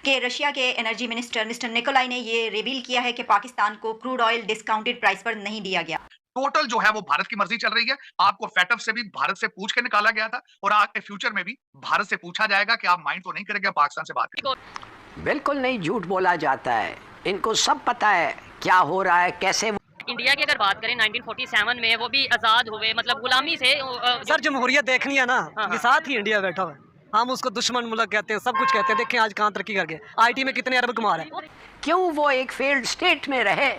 कि रशिया के energy minister mister Nikolai ने ये रिवील किया है कि पाकिस्तान को क्रूड ऑयल डिस्काउंटेड प्राइस पर नहीं दिया गया। टोटल जो है वो भारत की मर्जी चल रही है। आपको फेटअप से भी भारत से पूछ के निकाला गया था और आगे फ्यूचर में भी भारत से पूछा जाएगा कि आप माइंड तो नहीं करेंगे पाकिस्तान से बात करें। बिल्कुल नहीं, झूठ बोला जाता है। इनको सब पता है क्या हो रहा है, कैसे। इंडिया की अगर बात करें 1947 में वो भी आज़ाद हुए, मतलब गुलामी से सर जमहूरियत देखनी है ना, हाँ, ये साथ ही इंडिया बैठा हुआ है। हम उसको दुश्मन मुल्क कहते हैं, सब कुछ कहते हैं। देखें आज कहाँ तरक्की कर गए, आईटी में कितने अरब कमा रहे हैं। क्यों वो एक फेल्ड स्टेट में रहे?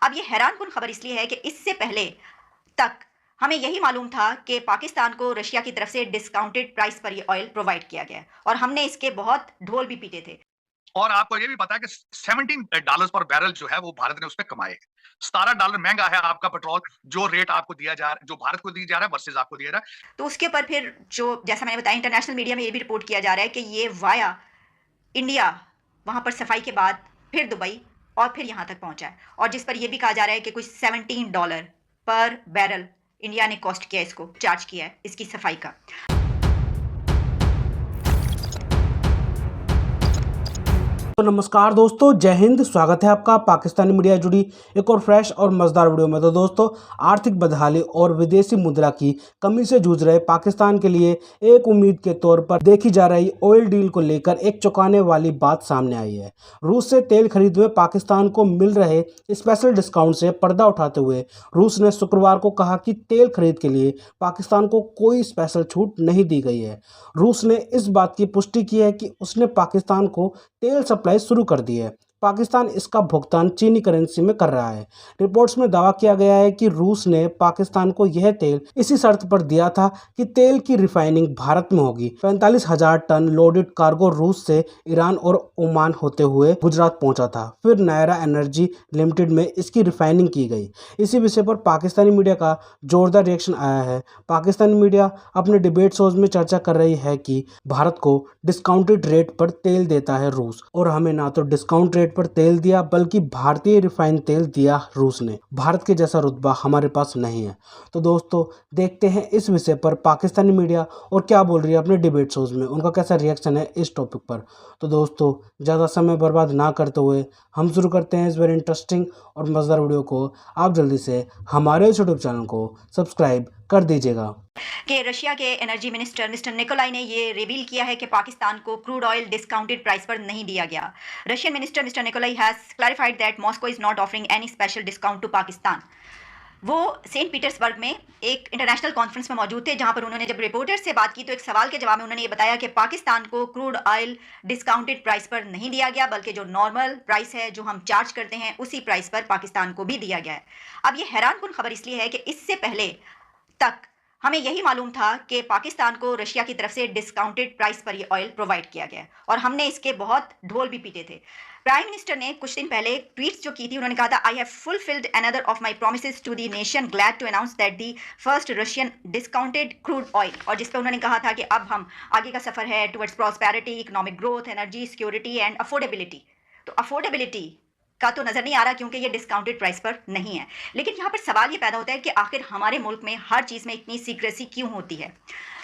अब ये हैरानकुन खबर इसलिए है कि इससे पहले तक हमें यही मालूम था कि पाकिस्तान को रशिया की तरफ से डिस्काउंटेड प्राइस पर ये ऑयल प्रोवाइड किया गया है और हमने इसके बहुत ढोल भी पीटे थे। और आपको ये भी पता है कि $17 पर बैरल जो है वो भारत ने उस पर कमाए। $17 महंगा है आपका पेट्रोल, जो रेट आपको दिया जा रहा है, जो भारत को दिया जा रहा है वर्सेस आपको दिया जा रहा है। तो उसके ऊपर फिर जो जैसा मैंने बताया इंटरनेशनल मीडिया में ये भी रिपोर्ट किया जा रहा है कि ये वाया इंडिया वहां पर सफाई के बाद फिर दुबई और फिर यहाँ तक पहुंचा है और जिस पर यह भी कहा जा रहा है कि कुछ $17 पर बैरल इंडिया ने कॉस्ट किया, इसको चार्ज किया है इसकी सफाई का। तो नमस्कार दोस्तों, जय हिंद। स्वागत है आपका पाकिस्तानी मीडिया जुड़ी एक और फ्रेश और मज़ेदार वीडियो में। तो दोस्तों, आर्थिक बदहाली और विदेशी मुद्रा की कमी से जूझ रहे पाकिस्तान के लिए एक उम्मीद के तौर पर देखी जा रही ऑयल डील को लेकर एक चौंकाने वाली बात सामने आई है। रूस से तेल खरीद में पाकिस्तान को मिल रहे स्पेशल डिस्काउंट से पर्दा उठाते हुए रूस ने शुक्रवार को कहा कि तेल खरीद के लिए पाकिस्तान को कोई स्पेशल छूट नहीं दी गई है। रूस ने इस बात की पुष्टि की है कि उसने पाकिस्तान को तेल सप्लाई शुरू कर दी है। पाकिस्तान इसका भुगतान चीनी करेंसी में कर रहा है। रिपोर्ट्स में दावा किया गया है कि रूस ने पाकिस्तान को यह तेल इसी शर्त पर दिया था कि तेल की रिफाइनिंग भारत में होगी। 45,000 टन लोडेड कार्गो रूस से ईरान और ओमान होते हुए गुजरात पहुंचा था। फिर नायरा एनर्जी लिमिटेड में इसकी रिफाइनिंग की गई। इसी विषय पर पाकिस्तानी मीडिया का जोरदार रिएक्शन आया है। पाकिस्तानी मीडिया अपने डिबेट शोज में चर्चा कर रही है कि भारत को डिस्काउंटेड रेट पर तेल देता है रूस, और हमें ना तो डिस्काउंट रेट पर तेल दिया बल्कि भारतीय रिफाइंड तेल दिया रूस ने। भारत के जैसा रुतबा हमारे पास नहीं है। तो दोस्तों, देखते हैं इस विषय पर पाकिस्तानी मीडिया और क्या बोल रही है अपने डिबेट शोज में, उनका कैसा रिएक्शन है इस टॉपिक पर। तो दोस्तों, ज़्यादा समय बर्बाद ना करते हुए हम शुरू करते हैं इस वेरी इंटरेस्टिंग और मज़ेदार वीडियो को। आप जल्दी से हमारे इस यूट्यूब चैनल को सब्सक्राइब कर दीजिएगा। कि रशिया के एनर्जी मिनिस्टर मिस्टर निकोलाई ने ये रिवील किया है कि पाकिस्तान को क्रूड ऑयल डिस्काउंटेड प्राइस पर नहीं दिया गया। Russian minister mister Nikolai has clarified that Moscow is not offering any special discount to Pakistan. वो सेंट पीटर्सबर्ग में एक इंटरनेशनल कॉन्फ्रेंस में मौजूद थे, जहां पर उन्होंने जब रिपोर्टर्स से बात की तो एक सवाल के जवाब में उन्होंने ये बताया कि पाकिस्तान को क्रूड ऑयल डिस्काउंटेड प्राइस पर नहीं दिया गया, बल्कि जो नॉर्मल प्राइस है जो हम चार्ज करते हैं उसी प्राइस पर पाकिस्तान को भी दिया गया है। अब ये हैरानकुन खबर इसलिए है कि इससे पहले तक हमें यही मालूम था कि पाकिस्तान को रशिया की तरफ से डिस्काउंटेड प्राइस पर ये ऑयल प्रोवाइड किया गया और हमने इसके बहुत ढोल भी पीटे थे। प्राइम मिनिस्टर ने कुछ दिन पहले ट्वीट्स जो की थी, उन्होंने कहा था, I have fulfilled another of my promises to the nation, glad to announce that the first Russian discounted crude oil. और जिस पर उन्होंने कहा था कि अब हम आगे का सफर है towards prosperity, economic growth, energy security and affordability. तो अफोर्डेबिलिटी का तो नजर नहीं आ रहा क्योंकि ये डिस्काउंटेड प्राइस पर नहीं है। लेकिन यहाँ पर सवाल ये पैदा होता है कि आखिर हमारे मुल्क में हर चीज़ में इतनी सीक्रेसी क्यों होती है,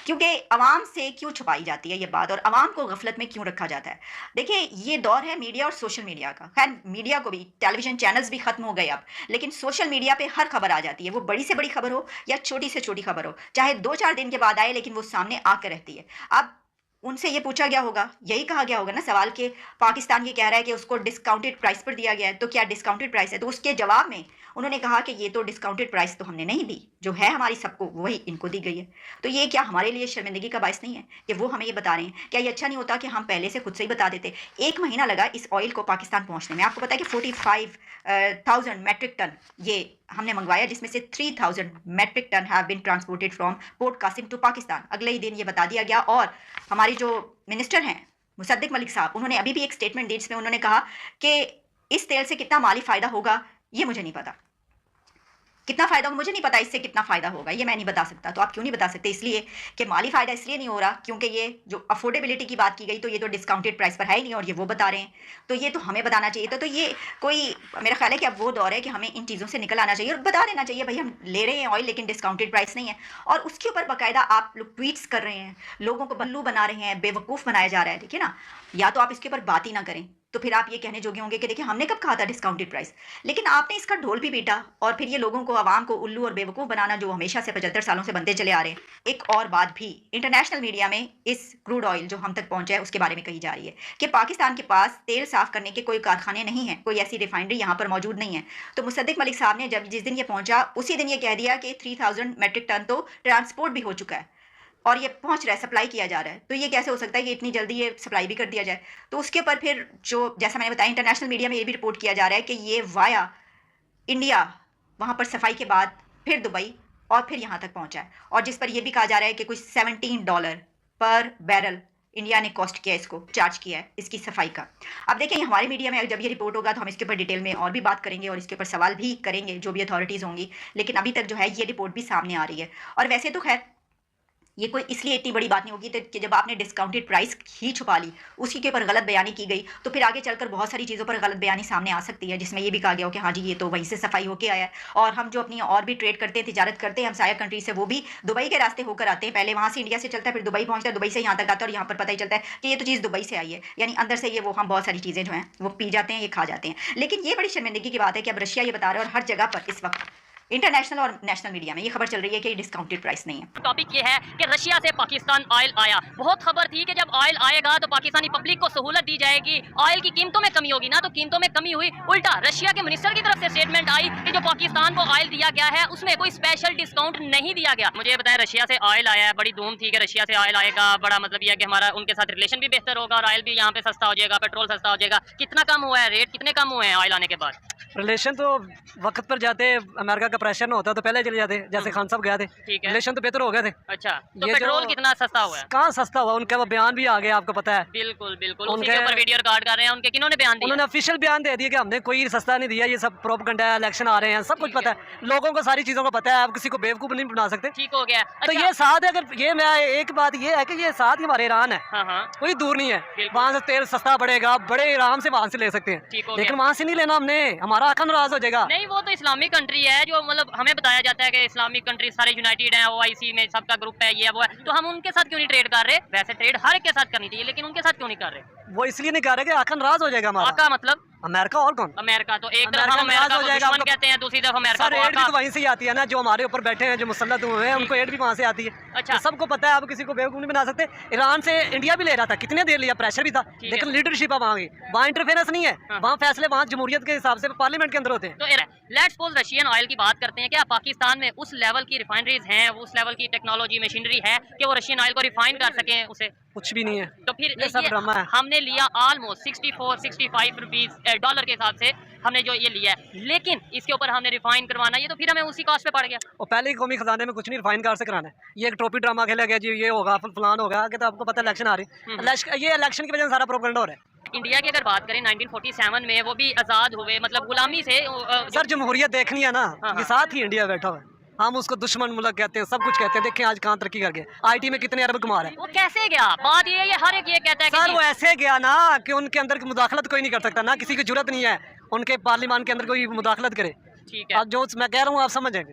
क्योंकि आवाम से क्यों छुपाई जाती है ये बात और आवाम को गफलत में क्यों रखा जाता है। देखिए, ये दौर है मीडिया और सोशल मीडिया का। खैर, मीडिया को भी, टेलीविजन चैनल्स भी खत्म हो गए अब, लेकिन सोशल मीडिया पे हर खबर आ जाती है, वो बड़ी से बड़ी खबर हो या छोटी से छोटी खबर हो, चाहे 2-4 दिन के बाद आए लेकिन वो सामने आकर रहती है। अब उनसे ये पूछा गया होगा, यही कहा गया होगा ना सवाल के, पाकिस्तान ये कह रहा है कि उसको डिस्काउंटेड प्राइस पर दिया गया है, तो क्या डिस्काउंटेड प्राइस है? तो उसके जवाब में उन्होंने कहा कि ये तो डिस्काउंटेड प्राइस तो हमने नहीं दी, जो है हमारी सबको वही इनको दी गई है। तो ये क्या हमारे लिए शर्मिंदगी का बायस नहीं है कि वो हमें ये बता रहे हैं? क्या ये अच्छा नहीं होता कि हम पहले से खुद से ही बता देते? 1 महीना लगा इस ऑयल को पाकिस्तान पहुंचने में। आपको पता है कि 45,000 मेट्रिक टन ये हमने मंगवाया, जिसमें से 3,000 metric tonnes have been transported from Port Qasim to Pakistan. अगले ही दिन ये बता दिया गया और हमारे जो मिनिस्टर हैं मुसद्दिक मलिक साहब, उन्होंने अभी भी एक स्टेटमेंट दी जिसमें उन्होंने कहा कि इस तेल से कितना माली फ़ायदा होगा ये मुझे नहीं पता। कितना फ़ायदा होगा मुझे नहीं पता, इससे कितना फ़ायदा होगा ये मैं नहीं बता सकता। तो आप क्यों नहीं बता सकते? इसलिए कि माली फ़ायदा इसलिए नहीं हो रहा क्योंकि ये जो अफोर्डेबिलिटी की बात की गई तो ये तो डिस्काउंटेड प्राइस पर है ही नहीं और ये वो बता रहे हैं, तो ये तो हमें बताना चाहिए था। तो ये कोई मेरा ख्याल है कि अब वो दौर है कि हमें इन चीज़ों से निकल आना चाहिए और बता देना चाहिए भाई हम ले रहे हैं ऑयल लेकिन डिस्काउंटेड प्राइस नहीं है। और उसके ऊपर बाकायदा आप लोग ट्वीट्स कर रहे हैं, लोगों को बल्लू बना रहे हैं, बेवकूफ़ बनाया जा रहा है। देखिए ना, या तो आप इसके ऊपर बात ही ना करें तो फिर आप ये कहने जोगे होंगे कि देखिए हमने कब कहा था डिस्काउंटेड प्राइस, लेकिन आपने इसका ढोल भी पीटा और फिर ये लोगों को, आवाम को उल्लू और बेवकूफ़ बनाना जो हमेशा से 75 सालों से बनते चले आ रहे हैं। एक और बात भी इंटरनेशनल मीडिया में इस क्रूड ऑयल जो हम तक पहुंचा है उसके बारे में कही जा रही है कि पाकिस्तान के पास तेल साफ़ करने के कोई कारखाने नहीं हैं, कोई ऐसी रिफाइनरी यहाँ पर मौजूद नहीं है। तो मुसद्दिक मलिक साहब ने जब जिस दिन ये पहुँचा उसी दिन ये कह दिया कि 3000 मेट्रिक टन तो ट्रांसपोर्ट भी हो चुका है और ये पहुंच रहा है, सप्लाई किया जा रहा है। तो ये कैसे हो सकता है कि इतनी जल्दी ये सप्लाई भी कर दिया जाए? तो उसके ऊपर फिर जो जैसा मैंने बताया इंटरनेशनल मीडिया में ये भी रिपोर्ट किया जा रहा है कि ये वाया इंडिया वहाँ पर सफाई के बाद फिर दुबई और फिर यहाँ तक पहुँचा है, और जिस पर यह भी कहा जा रहा है कि कुछ $17 पर बैरल इंडिया ने कॉस्ट किया, इसको चार्ज किया है इसकी सफाई का। अब देखिए हमारे मीडिया में जब ये रिपोर्ट होगा तो हम इसके ऊपर डिटेल में और भी बात करेंगे और इसके ऊपर सवाल भी करेंगे जो भी अथॉरिटीज़ होंगी, लेकिन अभी तक जो है ये रिपोर्ट भी सामने आ रही है। और वैसे तो खैर ये कोई इसलिए इतनी बड़ी बात नहीं होगी तो कि जब आपने डिस्काउंटेड प्राइस ही छुपा ली, उसी के ऊपर गलत बयानी की गई, तो फिर आगे चलकर बहुत सारी चीज़ों पर गलत बयानी सामने आ सकती है, जिसमें ये भी कहा गया हो कि हाँ जी ये तो वहीं से सफाई होके आया है। और हम जो अपनी और भी ट्रेड करते हैं, तिजारत करते हैं हमसाया कंट्री से, वो भी दुबई के रास्ते होकर आते हैं। पहले वहाँ से इंडिया से चलता है, फिर दुबई पहुँचता है, दुबई से यहाँ तक आता है और यहाँ पर पता ही चलता है कि ये तो चीज़ दुबई से आई है, यानी अंदर से ये वो हम बहुत सारी चीज़ें जो हैं वो पी जाते हैं, ये खा जाते हैं। लेकिन ये बड़ी शर्मिंदगी की बात है कि अब रशिया ये बता रहा है और हर जगह पर इस वक्त इंटरनेशनल और नेशनल मीडिया में ये खबर चल रही है कि डिस्काउंटेड प्राइस नहीं है। टॉपिक ये है कि रशिया से पाकिस्तान ऑयल आया। बहुत खबर थी कि जब ऑयल आएगा तो पाकिस्तानी पब्लिक को सहूलत दी जाएगी, ऑयल की कीमतों में कमी होगी ना, तो कीमतों में कमी हुई। उल्टा रशिया के मिनिस्टर की तरफ से स्टेटमेंट आई कि जो पाकिस्तान को ऑयल दिया गया है उसमें कोई स्पेशल डिस्काउंट नहीं दिया गया। मुझे बताया रशिया से ऑयल आया है, बड़ी धूम थी कि रशिया से ऑयल आएगा, बड़ा मतलब यह है कि हमारा उनके साथ रिलेशन भी बेहतर होगा और ऑयल भी यहाँ पे सस्ता हो जाएगा, पेट्रोल सस्ता हो जाएगा। कितना कम हुआ है रेट, कितने कम हुए हैं ऑयल आने के बाद? रिलेशन तो वक्त पर जाते अमेरिका का प्रेशर न होता तो पहले चले जाते, जैसे खान साहब गए थे, ठीक है, रिलेशन तो बेहतर हो गए थे। अच्छा, तो ये पेट्रोल कितना सस्ता हुआ है? कहाँ सस्ता हुआ, उनका वो बयान भी आ गया, आपको पता है। बिल्कुल बिल्कुल, उनके ऊपर वीडियो रिकॉर्ड कर रहे हैं, उनके किन्होंने बयान दिया? उन्होंने ऑफिशियल बयान दे दिया कि हमने कोई सस्ता नहीं दिया, ये सब प्रोपेगेंडा है, इलेक्शन आ रहे हैं, सब कुछ पता है, लोगों को सारी चीज़ों का पता है, आप किसी को बेवकूफ़ नहीं बना सकते। ठीक हो गया। तो ये साथ है, अगर ये मैं एक बात ये है कि ये साथ ही हमारे ईरान है, हाँ, कोई दूर नहीं है, वहाँ से तेल सस्ता पड़ेगा, बड़े आराम से वहाँ से ले सकते हैं, लेकिन वहाँ से नहीं लेना हमने, हमारा आका नाराज हो जाएगा। नहीं, वो तो इस्लामिक कंट्री है, जो मतलब हमें बताया जाता है कि इस्लामिक कंट्री सारे यूनाइटेड है, OIC में सबका ग्रुप है, ये वो है, तो हम उनके साथ क्यों नहीं ट्रेड कर रहे? वैसे ट्रेड हर एक के साथ करनी चाहिए, लेकिन उनके साथ क्यों नहीं कर रहे? वो इसलिए नहीं कर रहे कि आका नाराज हो जाएगा हमारा। आका मतलब अमेरिका, और कौन? अमेरिका। तो एक तरफ हम नाराज अमेरिका हो को जाएगा, दुश्मन कहते हैं, दूसरी तरफ अमेरिका सर को एड भी आका। तो वहीं से ही आती है ना, जो हमारे ऊपर बैठे हैं, जो मुसल्लत हुए हैं, उनको एड भी वहाँ से आती है। अच्छा, तो सबको पता है, आप किसी को बेवकूफ़ नहीं बना सकते। ईरान से इंडिया भी ले रहा था, कितने देर लिया, प्रेशर भी था, लेकिन लीडरशिप है वहाँ की, वहाँ इंटरफेरेंस नहीं है, वहाँ फैसले वहाँ जमहूरियत के हिसाब से पार्लियामेंट के अंदर होते हैं। तो लेट्स सपोज रशियन ऑयल की बात करते हैं, क्या पाकिस्तान में उस लेवल की रिफाइनरीज हैं, उस लेवल की टेक्नोलॉजी मशीनरी है कि वो रशियन ऑयल को रिफाइन कर सकें? उसे कुछ भी नहीं है, तो फिर ये सब ड्रामा है। हमने लिया ऑलमोस्ट 64-65 रुपीज डॉलर के हिसाब से हमने जो ये लिया है, लेकिन इसके ऊपर हमने रिफाइन करवाना, ये तो फिर हमें उसी कॉस्ट पे पड़ गया। और पहले ही कौमी खजाने में कुछ नहीं रिफाइन कार से कराना है, ये एक ट्रॉफी ड्रामा खेला गया जी, ये होगा फलान होगा, आगे तो आपको पता इलेक्शन आ रही, ये इलेक्शन की वजह से सारा प्रोपेगेंडा हो रहा है। इंडिया की अगर बात करें 1947 में, वो भी आज़ाद हुए, मतलब गुलामी से। सर जमहूरियत देखनी है ना, ये साथ ही इंडिया बैठा हुआ है, हम उसको दुश्मन मुल्क कहते हैं, सब कुछ कहते हैं। देखें आज कहाँ तरक्की कर गया, IT में कितने अरब कमा रहे हैं। वो कैसे गया? बात ये है, हर एक ये कहता है सर वो ऐसे गया ना कि उनके अंदर की मुदाखलत कोई नहीं कर सकता ना, किसी की जरूरत नहीं है उनके पार्लियामान के अंदर कोई मुदाखलत करे। ठीक है, अब जो मैं कह रहा हूँ आप समझ जाएंगे।